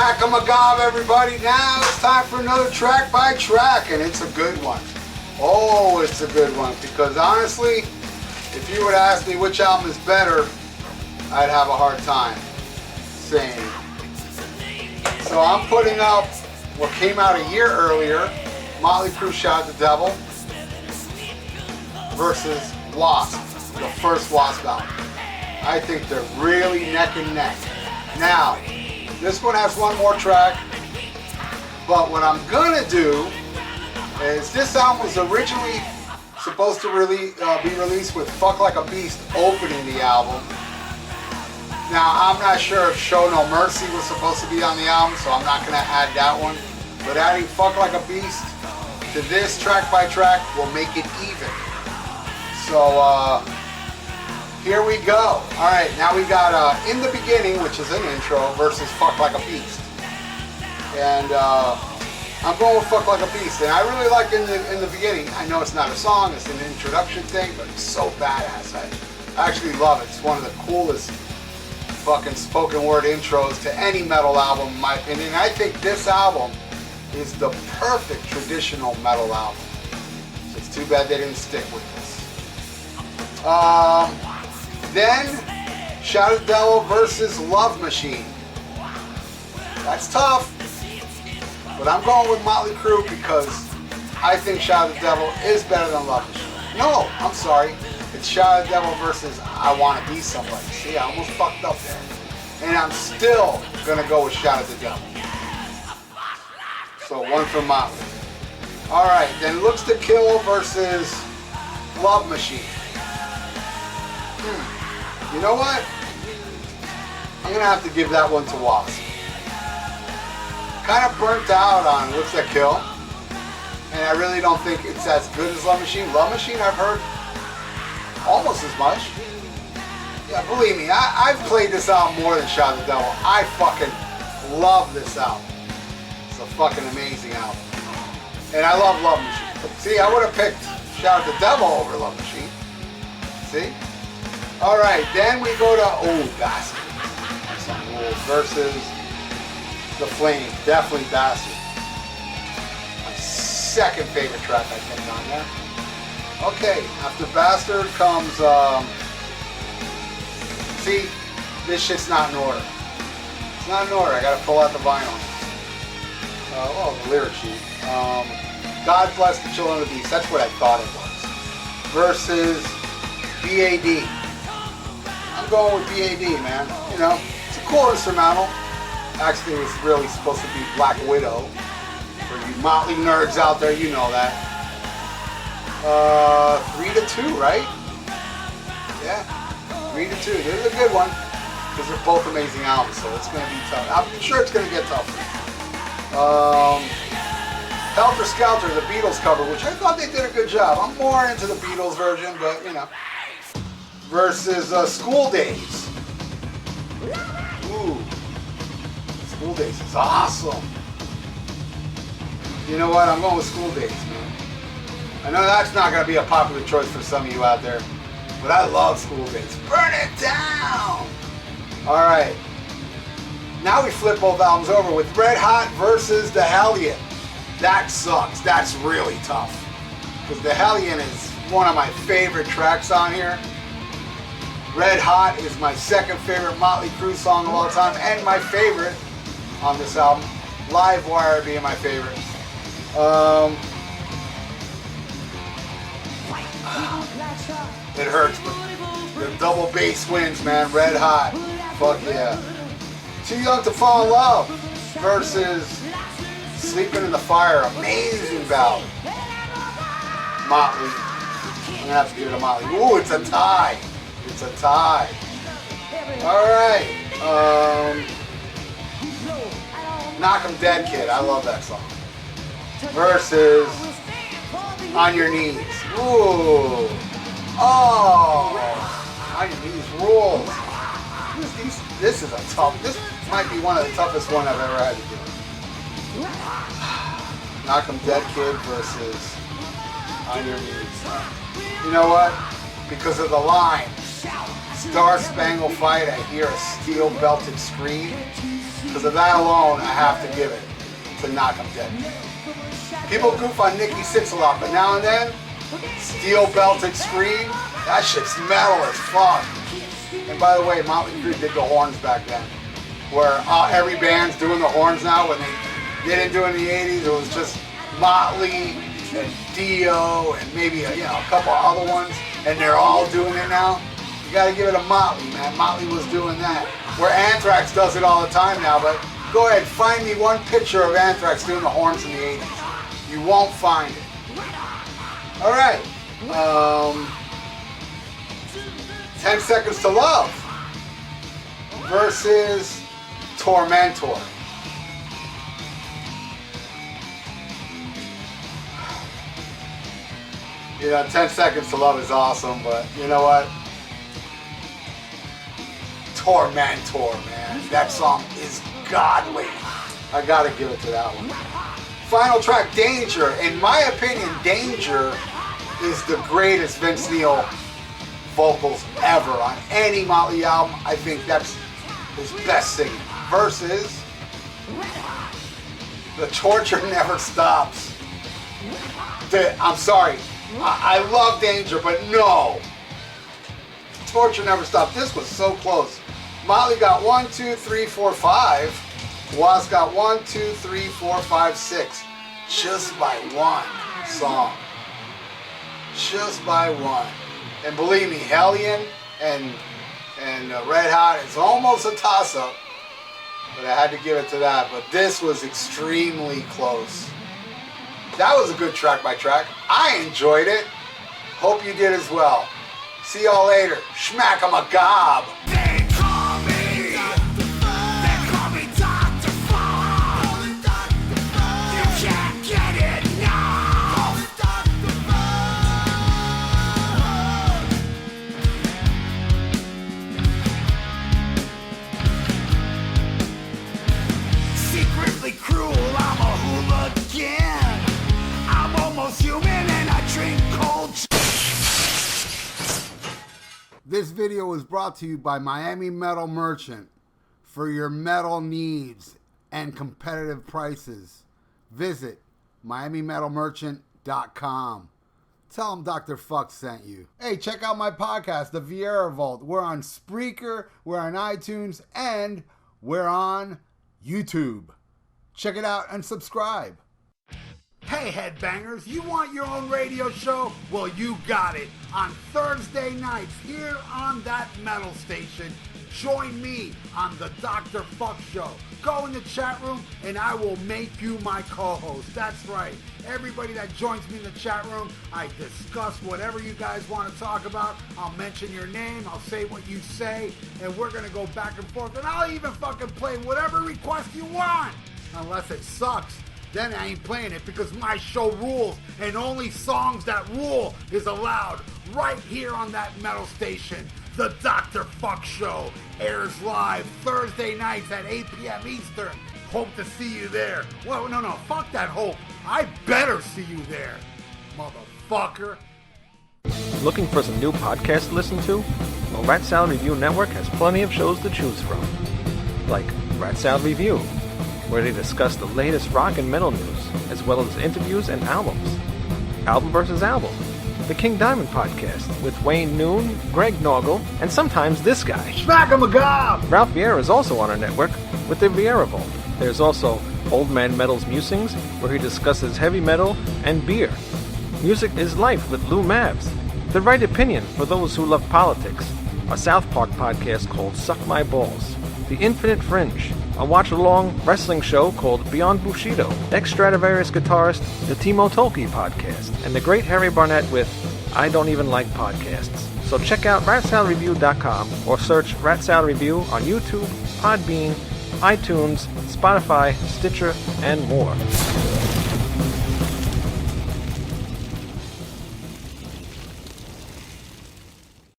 SHMACKEMAGOB, everybody. Now it's time for another track by track, and it's a good one. Oh, it's a good one, because honestly, if you would ask me which album is better, I'd have a hard time saying. So I'm putting up what came out a year earlier, Mötley Crüe Shout at the Devil versus W.A.S.P, the first W.A.S.P album. I think they're really neck and neck. Now, this one has one more track, but what I'm gonna do is this album was originally supposed to be released with Fuck Like a Beast opening the album. Now, I'm not sure if Show No Mercy was supposed to be on the album, so I'm not gonna add that one. But adding Fuck Like a Beast to this track by track will make it even. So, here we go. Alright, now we got In the Beginning, which is an intro, versus Fuck Like a Beast. And I'm going with Fuck Like a Beast. And I really like In the Beginning. I know it's not a song, it's an introduction thing, but it's so badass. I actually love it. It's one of the coolest fucking spoken word intros to any metal album, in my opinion. And I think this album is the perfect traditional metal album. It's too bad they didn't stick with this. Then, Shout at the Devil versus Love Machine. That's tough, but I'm going with Mötley Crüe because I think Shout at the Devil is better than Love Machine. No, I'm sorry. It's Shout at the Devil versus I Want to Be Somebody. See, I almost fucked up there. And I'm still going to go with Shout at the Devil. So, one for Mötley. Alright, then Looks to Kill versus Love Machine. You know what? I'm going to have to give that one to W.A.S.P. Kind of burnt out on Looks to Kill. And I really don't think it's as good as Love Machine. Love Machine I've heard almost as much. Yeah, believe me, I've played this album more than Shout at the Devil. I fucking love this album. It's a fucking amazing album. And I love Love Machine. See, I would have picked Shout at the Devil over Love Machine. See? Alright, then we go to Bastard. Versus The Flame. Definitely Bastard. My second favorite track I think on there. Okay, after Bastard comes, see, this shit's not in order. It's not in order, I gotta pull out the vinyl. Well, the lyric sheet. God Bless the Children of the Beast, that's what I thought it was. Versus B.A.D. I'm going with B.A.D, man. You know, it's a cool instrumental. Actually, it was really supposed to be Black Widow. For you Motley nerds out there, you know that. 3-2, right? Yeah, 3-2. This is a good one because they're both amazing albums, so it's going to be tough. I'm sure it's going to get tougher. Helter Skelter, the Beatles cover, which I thought they did a good job. I'm more into the Beatles version, but you know. Versus School Days. Ooh, School Days is awesome. You know what? I'm going with School Days, man. I know that's not going to be a popular choice for some of you out there, but I love School Days. Burn it down! Alright. Now we flip both albums over with Red Hot versus The Hellion. That sucks. That's really tough. Because The Hellion is one of my favorite tracks on here. Red Hot is my second favorite Mötley Crüe song of all time, and my favorite on this album. Live Wire being my favorite. It hurts, but the double bass wins, man. Red Hot. Fuck yeah. Too Young to Fall in Love versus Sleeping in the Fire. Amazing ballad. Mötley. I'm gonna have to give it to Mötley. Ooh, it's a tie. It's a tie. Alright. Knock 'em Dead Kid. I love that song. Versus On Your Knees. Ooh. Oh. On Your Knees rules. This is a tough. This might be one of the toughest one I've ever had to do. Knock 'em Dead Kid versus On Your Knees. You know what? Because of the line. Star Spangled Fight, I hear a steel belted scream. Because of that alone, I have to give it to Knock 'em Dead. People goof on Nikki Sixx a lot, but now and then, steel belted scream, that shit's metal as fuck. And by the way, Mötley Crüe did the horns back then, where every band's doing the horns now. When they didn't do it in the 80s, it was just Mötley and Dio and maybe a couple other ones, and they're all doing it now. You gotta give it a Mötley, man. Mötley was doing that. Where Anthrax does it all the time now, but go ahead, find me one picture of Anthrax doing the horns in the 80s. You won't find it. All right. 10 Seconds to Love versus Tormentor. 10 Seconds to Love is awesome, but you know what? Tormentor, man. That song is godly. I gotta give it to that one. Final track, Danger. In my opinion, Danger is the greatest Vince Neil vocals ever on any Mötley album. I think that's his best singing. Versus The Torture Never Stops. I'm sorry. I love Danger, but no. Torture Never Stops. This was so close. Mötley got 1, 2, 3, 4, 5. W.A.S.P got 1, 2, 3, 4, 5, 6. Just by one song. Just by one. And believe me, Hellion and Red Hot is almost a toss-up. But I had to give it to that. But this was extremely close. That was a good track by track. I enjoyed it. Hope you did as well. See y'all later. SHMACKEMAGOB. Secretly cruel, I'm a hooligan. I'm almost human and I drink cold. This video was brought to you by Miami Metal Merchant. For your metal needs and competitive prices, visit MiamiMetalMerchant.com. Tell them Dr. Fuck sent you. Hey, check out my podcast, The VIERA Vault. We're on SPREAKER, we're on iTunes, and we're on YouTube. Check it out and subscribe. Hey, headbangers, you want your own radio show? Well, you got it. On Thursday nights here on that metal station, join me on the Dr. Fuck Show. Go in the chat room and I will make you my co-host. That's right. Everybody that joins me in the chat room, I discuss whatever you guys want to talk about. I'll mention your name, I'll say what you say, and we're going to go back and forth. And I'll even fucking play whatever request you want. Unless it sucks, then I ain't playing it because my show rules, and only songs that rule is allowed right here on that metal station. The Dr. Fuck Show airs live Thursday nights at 8 p.m. Eastern. Hope to see you there. Well, no, fuck that hope. I better see you there, motherfucker. Looking for some new podcasts to listen to? Well, Rat Salad Review Network has plenty of shows to choose from. Like Rat Salad Review, where they discuss the latest rock and metal news, as well as interviews and albums. Album vs. Album, the King Diamond Podcast, with Wayne Noon, Greg Norgal, and sometimes this guy. SHMACKEMAGOB! Ralph Vieira is also on our network with the VIERA Vault. There's also Old Man Metal's Musings, where he discusses heavy metal and beer. Music is Life with Lou Mavs. The Right Opinion for those who love politics. A South Park podcast called Suck My Balls. The Infinite Fringe, a watch-along wrestling show called Beyond Bushido, ex-Stradivarius guitarist, the Timo Tolkki podcast, and the great Harry Barnett with I Don't Even Like Podcasts. So check out ratsaladreview.com or search Rat Salad Review on YouTube, Podbean, iTunes, Spotify, Stitcher, and more.